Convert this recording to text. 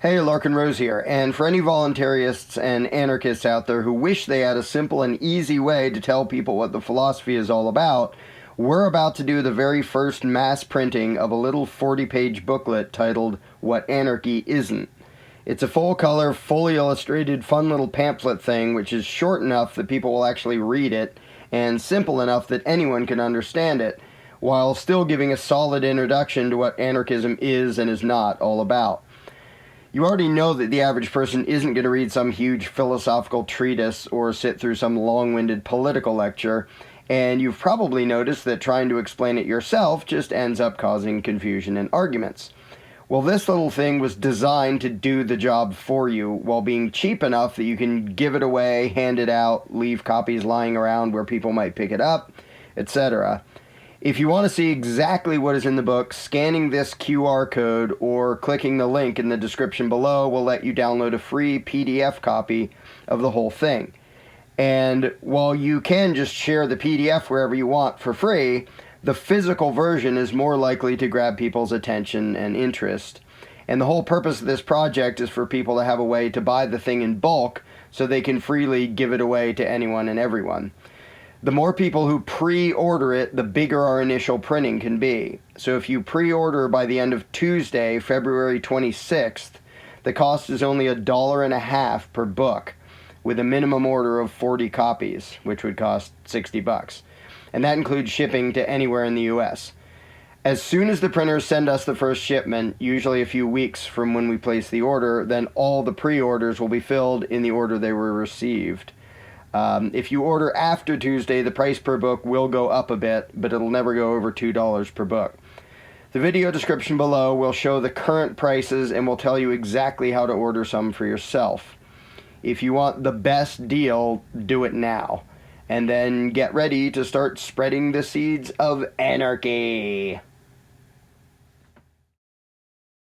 Hey, Larken Rose here, and for any voluntarists and anarchists out there who wish they had a simple and easy way to tell people what the philosophy is all about, we're about to do the very first mass printing of a little 40-page booklet titled What Anarchy Isn't. It's a full-color, fully illustrated, fun little pamphlet thing which is short enough that people will actually read it, and simple enough that anyone can understand it, while still giving a solid introduction to what anarchism is and is not all about. You already know that the average person isn't going to read some huge philosophical treatise or sit through some long-winded political lecture, and you've probably noticed that trying to explain it yourself just ends up causing confusion and arguments. Well, this little thing was designed to do the job for you while being cheap enough that you can give it away, hand it out, leave copies lying around where people might pick it up, etc. If you want to see exactly what is in the book, scanning this QR code or clicking the link in the description below will let you download a free PDF copy of the whole thing. And while you can just share the PDF wherever you want for free, the physical version is more likely to grab people's attention and interest. And the whole purpose of this project is for people to have a way to buy the thing in bulk so they can freely give it away to anyone and everyone. The more people who pre-order it, the bigger our initial printing can be. So if you pre-order by the end of Tuesday, February 26th, the cost is only $1.50 per book, with a minimum order of 40 copies, which would cost $60. And that includes shipping to anywhere in the US. As soon as the printers send us the first shipment, usually a few weeks from when we place the order, then all the pre-orders will be filled in the order they were received. If you order after Tuesday, the price per book will go up a bit, but it'll never go over $2 per book. The video description below will show the current prices and will tell you exactly how to order some for yourself. If you want the best deal, do it now. And then get ready to start spreading the seeds of anarchy.